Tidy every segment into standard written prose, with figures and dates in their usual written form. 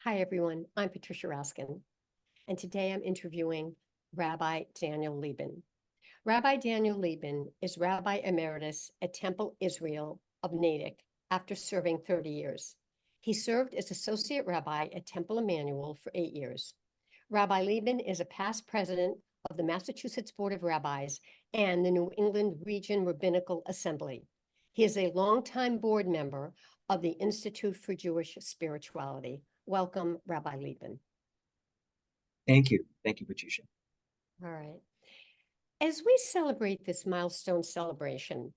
Hi, everyone. I'm Patricia Raskin, and today I'm interviewing Rabbi Daniel Liben. Rabbi Daniel Liben is Rabbi Emeritus at Temple Israel of Natick after serving 30 years. He served as Associate Rabbi at Temple Emanu-El for 8 years. Rabbi Liben is a past president of the Massachusetts Board of Rabbis and the New England Region Rabbinical Assembly. He is a longtime board member of the Institute for Jewish Spirituality. Welcome, Rabbi Lieben. Thank you. Thank you, Patricia. All right. As we celebrate this milestone celebration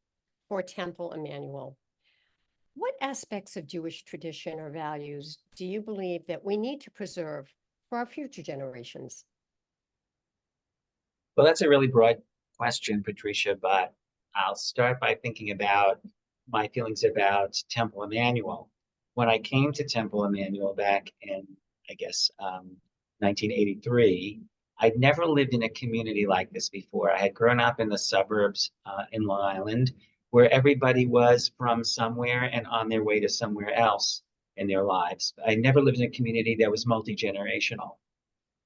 for Temple Emanu-El, what aspects of Jewish tradition or values do you believe that we need to preserve for our future generations? Well, that's a really broad question, Patricia, but I'll start by thinking about my feelings about Temple Emanu-El. When I came to Temple Emanu-El back in, I guess, 1983, I'd never lived in a community like this before. I had grown up in the suburbs in Long Island, where everybody was from somewhere and on their way to somewhere else in their lives. I never lived in a community that was multi-generational.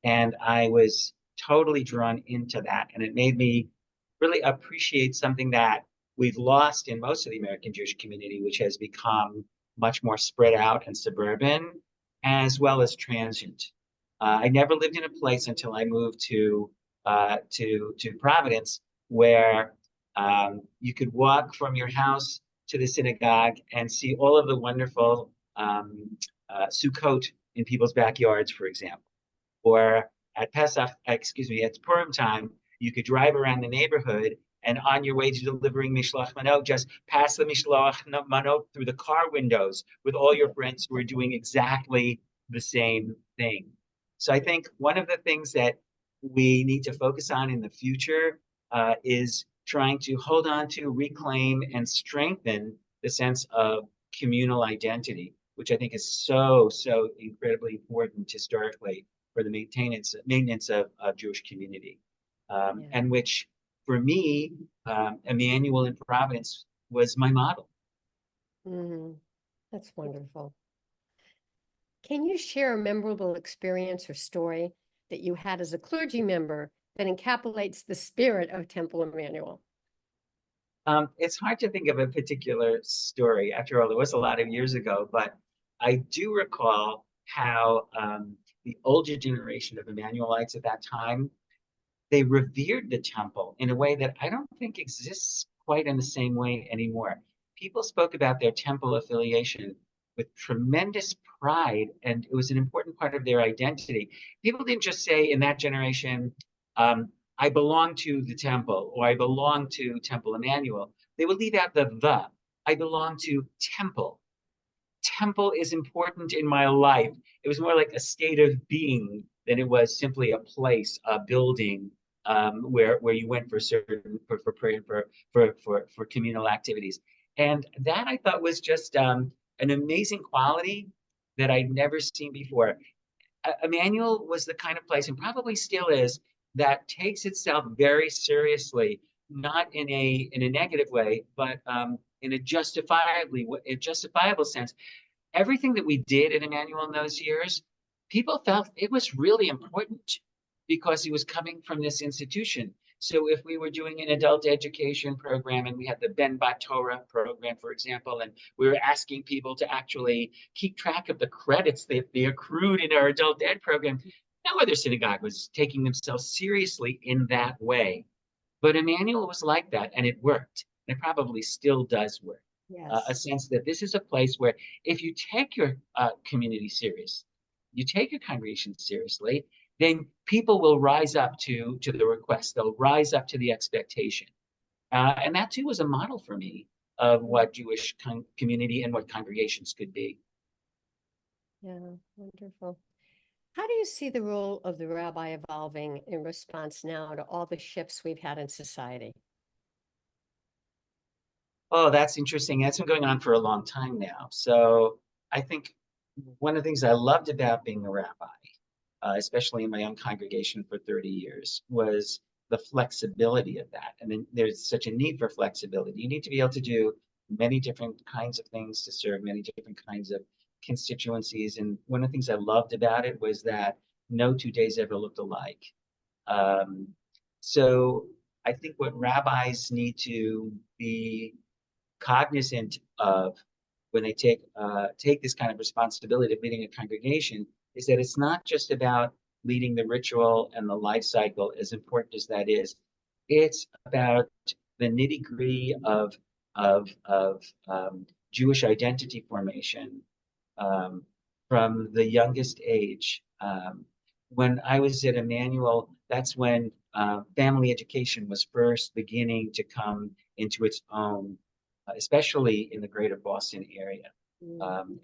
And I was totally drawn into that. And it made me really appreciate something that we've lost in most of the American Jewish community, which has become much more spread out and suburban, as well as transient. I never lived in a place until I moved to Providence, where you could walk from your house to the synagogue and see all of the wonderful Sukkot in people's backyards, for example. Or at Pesach, excuse me, at Purim time, you could drive around the neighborhood and on your way to delivering Mishloach Manot, just pass the Mishloach Manot through the car windows with all your friends who are doing exactly the same thing. So I think one of the things that we need to focus on in the future is trying to hold on to, reclaim, and strengthen the sense of communal identity, which I think is so incredibly important historically for the maintenance of Jewish community, Yeah. and which for me, Emanu-El in Providence was my model. Mhm. That's wonderful. Can you share a memorable experience or story that you had as a clergy member that encapsulates the spirit of Temple Emanu-El? It's hard to think of a particular story. After all, it was a lot of years ago, but I do recall how the older generation of Emmanuelites at that time, they revered the temple in a way that I don't think exists quite in the same way anymore. People spoke about their temple affiliation with tremendous pride, and it was an important part of their identity. People didn't just say in that generation, I belong to the temple or I belong to Temple Emanu-El. They would leave out the. I belong to temple. Temple is important in my life. It was more like a state of being than it was simply a place, a building, where you went for certain for prayer for communal activities. And that I thought was just an amazing quality that I'd never seen before. Emanu-El was the kind of place, and probably still is, that takes itself very seriously, not in a negative way, but in a justifiable sense. Everything that we did at Emanu-El in those years, people felt it was really important because he was coming from this institution. So if we were doing an adult education program and we had the Ben Bat Torah program, for example, and we were asking people to actually keep track of the credits that they accrued in our adult ed program, no other synagogue was taking themselves seriously in that way. But Emanu-El was like that, and it worked. And it probably still does work. A Yes. sense that this is a place where if you take your community serious, you take your congregation seriously, then people will rise up to the request. They'll rise up to the expectation. And that too was a model for me of what Jewish community and what congregations could be. Yeah, wonderful. How do you see the role of the rabbi evolving in response now to all the shifts we've had in society? Oh, that's interesting. That's been going on for a long time now. So I think one of the things I loved about being a rabbi, especially in my own congregation for 30 years, was the flexibility of that. And then there's such a need for flexibility. You need to be able to do many different kinds of things to serve many different kinds of constituencies. And one of the things I loved about it was that no 2 days ever looked alike. Um, so I think what rabbis need to be cognizant of when they take this kind of responsibility of leading a congregation is that it's not just about leading the ritual and the life cycle, as important as that is. It's about the nitty-gritty of Jewish identity formation um, from the youngest age. When I was at Emanu-El, that's when family education was first beginning to come into its own, especially in the greater Boston area,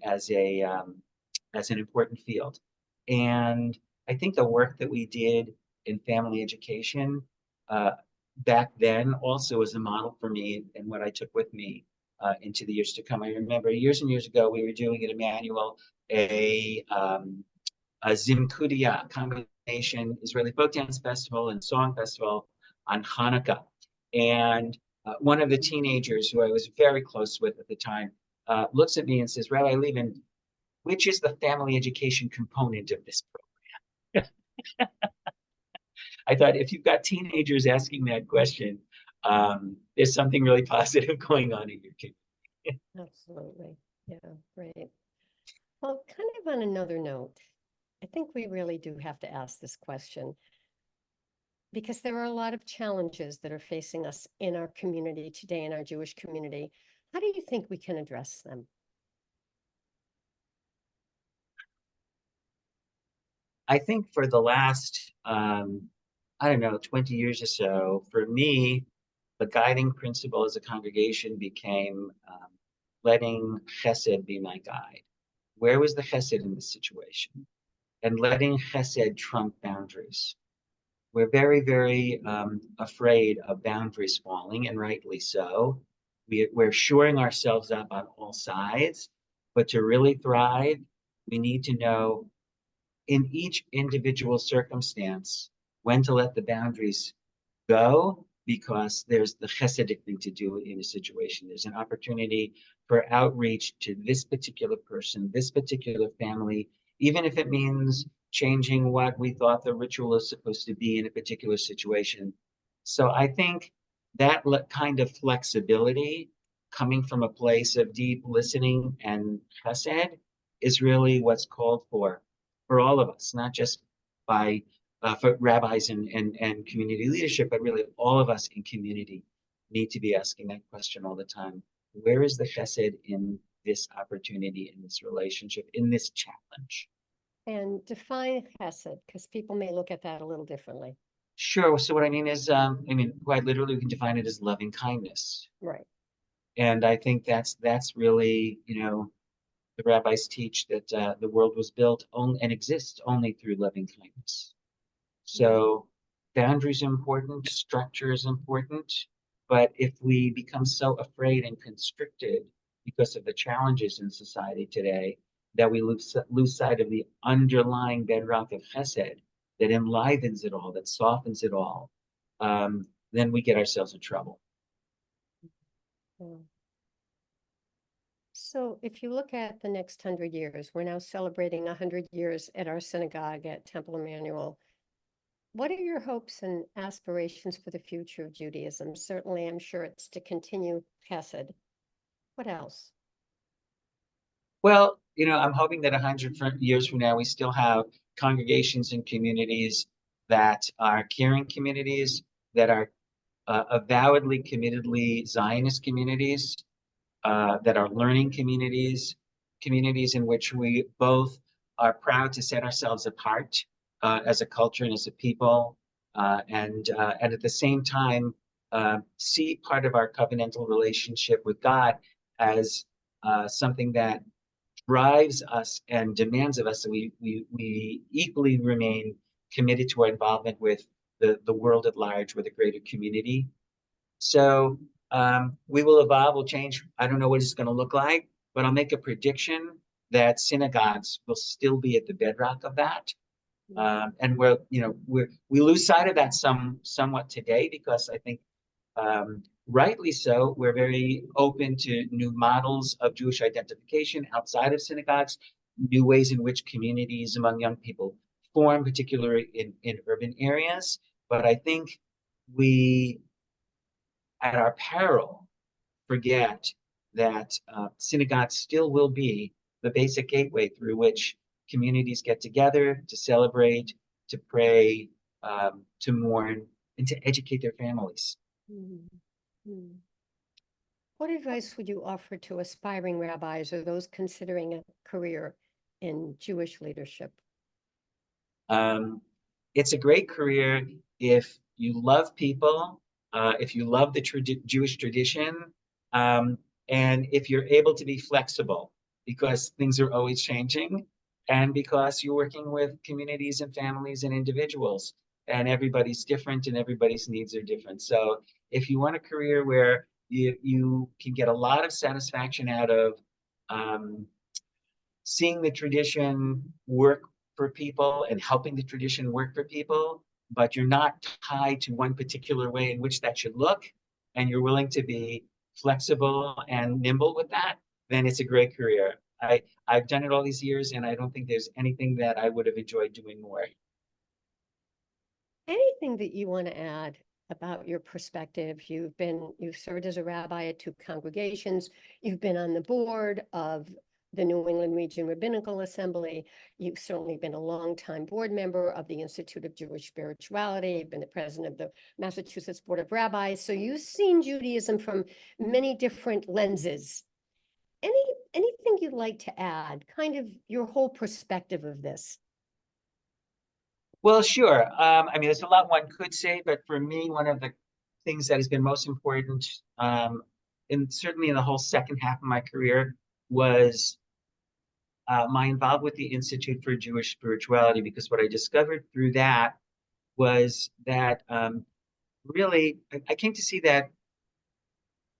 as an important field. And I think the work that we did in family education uh, back then also was a model for me and what I took with me into the years to come. I remember years and years ago, we were doing at Emanu-El a Zimkudia combination Israeli folk dance festival and song festival on Hanukkah. And one of the teenagers who I was very close with at the time looks at me and says, Rabbi Liben, which is the family education component of this program? I thought if you've got teenagers asking that question, there's something really positive going on in your kid. Absolutely. Yeah, great. Well, kind of on another note, I think we really do have to ask this question because there are a lot of challenges that are facing us in our community today, in our Jewish community. How do you think we can address them? I think for the last, I don't know, 20 years or so, for me, the guiding principle as a congregation became letting chesed be my guide. Where was the chesed in this situation? And letting chesed trump boundaries. We're very, very afraid of boundaries falling, and rightly so. We're shoring ourselves up on all sides, but to really thrive, we need to know in each individual circumstance when to let the boundaries go because there's the chesedic thing to do in a situation. There's an opportunity for outreach to this particular person, this particular family, even if it means changing what we thought the ritual is supposed to be in a particular situation. So I think that kind of flexibility coming from a place of deep listening and chesed is really what's called for all of us, not just by for rabbis and community leadership, but really all of us in community need to be asking that question all the time. Where is the chesed in this opportunity, in this relationship, in this challenge? And define chesed, because people may look at that a little differently. Sure. So what I mean is, quite literally, we can define it as loving kindness. Right. And I think that's really, the rabbis teach that the world was built only and exists only through loving kindness. So boundaries are important, structure is important, but if we become so afraid and constricted because of the challenges in society today that we lose sight of the underlying bedrock of chesed that enlivens it all, that softens it all, then we get ourselves in trouble. Yeah. So if you look at the next 100 years, we're now celebrating 100 years at our synagogue at Temple Emanu-El. What are your hopes and aspirations for the future of Judaism? Certainly, I'm sure it's to continue chesed. What else? Well, I'm hoping that 100 years from now, we still have congregations and communities that are caring communities, that are avowedly, committedly Zionist communities, that are learning communities, communities in which we both are proud to set ourselves apart as a culture and as a people, and at the same time see part of our covenantal relationship with God as something that drives us and demands of us that we equally remain committed to our involvement with the world at large, with a greater community. So we will evolve, we'll change. I don't know what it's going to look like, but I'll make a prediction that synagogues will still be at the bedrock of that. And we lose sight of that somewhat today because I think rightly so, we're very open to new models of Jewish identification outside of synagogues, new ways in which communities among young people form, particularly in urban areas. But I think we, at our peril, forget that synagogues still will be the basic gateway through which communities get together to celebrate, to pray, to mourn, and to educate their families. Mm, mm. What advice would you offer to aspiring rabbis or those considering a career in Jewish leadership? Um, it's a great career if you love people, if you love the Jewish tradition, um, and if you're able to be flexible because things are always changing, and because you're working with communities and families and individuals, and everybody's different and everybody's needs are different. So if you want a career where you can get a lot of satisfaction out of um, seeing the tradition work for people and helping the tradition work for people, but you're not tied to one particular way in which that should look, and you're willing to be flexible and nimble with that, then it's a great career. I've done it all these years, and I don't think there's anything that I would have enjoyed doing more. Anything that you want to add about your perspective? You've served as a rabbi at two congregations. You've been on the board of the New England Region Rabbinical Assembly. You've certainly been a longtime board member of the Institute of Jewish Spirituality. You've been the president of the Massachusetts Board of Rabbis. So you've seen Judaism from many different lenses. Anything you'd like to add, kind of your whole perspective of this? Well, sure. I mean, there's a lot one could say, but for me, one of the things that has been most important, and certainly in the whole second half of my career, was my involvement with the Institute for Jewish Spirituality, because what I discovered through that was that really I came to see that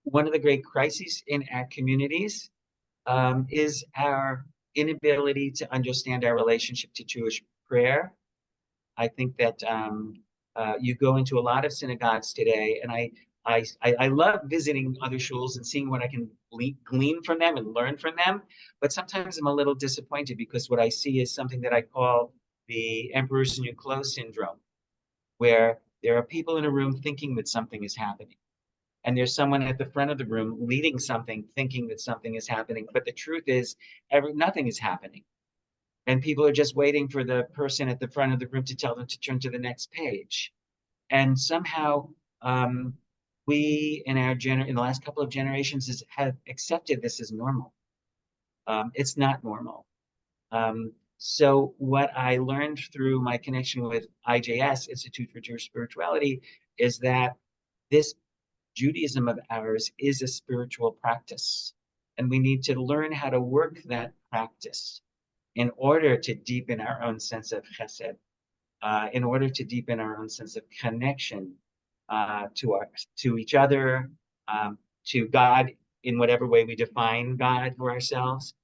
one of the great crises in our communities is our inability to understand our relationship to Jewish prayer. I think that you go into a lot of synagogues today, and I love visiting other shuls and seeing what I can glean from them and learn from them. But sometimes I'm a little disappointed because what I see is something that I call the emperor's new clothes syndrome, where there are people in a room thinking that something is happening. And there's someone at the front of the room leading something, thinking that something is happening. But the truth is, nothing is happening, and people are just waiting for the person at the front of the room to tell them to turn to the next page. And somehow we in in the last couple of generations have accepted this as normal. It's not normal. So what I learned through my connection with IJS, Institute for Jewish Spirituality, is that this Judaism of ours is a spiritual practice, and we need to learn how to work that practice in order to deepen our own sense of chesed, in order to deepen our own sense of connection to each other, to God in whatever way we define God for ourselves.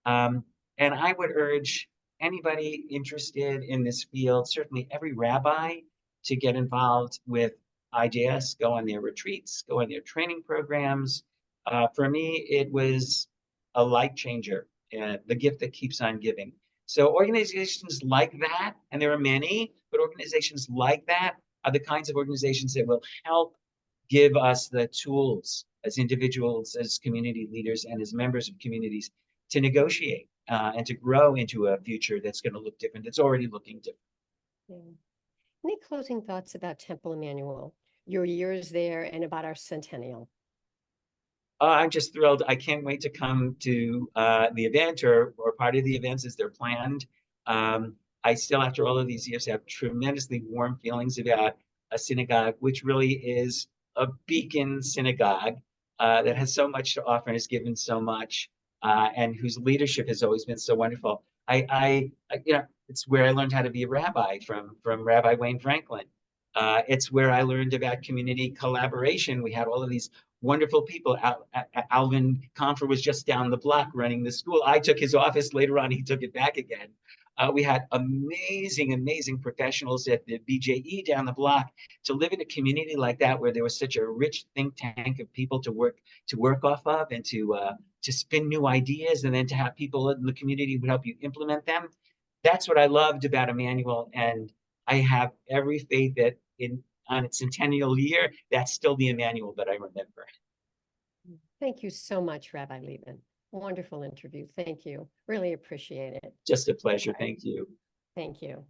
And I would urge anybody interested in this field, certainly every rabbi, to get involved with IJS, go on their retreats, go on their training programs. For me, it was a life changer, the gift that keeps on giving. So organizations like that, and there are many, but organizations like that are the kinds of organizations that will help give us the tools as individuals, as community leaders, and as members of communities to negotiate and to grow into a future that's going to look different, that's already looking different. Yeah. Any closing thoughts about Temple Emanu-El, your years there, and about our centennial? I'm just thrilled. I can't wait to come to the event or part of the events as they're planned. I still, after all of these years, have tremendously warm feelings about a synagogue, which really is a beacon synagogue that has so much to offer and has given so much, and whose leadership has always been so wonderful. It's where I learned how to be a rabbi from Rabbi Wayne Franklin. It's where I learned about community collaboration. We had all of these wonderful people. Alvin Confer was just down the block running the school. I took his office. Later on, he took it back again. We had amazing professionals at the BJE down the block. To live in a community like that, where there was such a rich think tank of people to work off of, and to spin new ideas, and then to have people in the community who help you implement them. That's what I loved about Emanu-El, and I have every faith that on its centennial year, that's still the Emanu-El that I remember. Thank you so much, Rabbi Liben. Wonderful interview. Thank you. Really appreciate it. Just a pleasure. Thank you. Thank you.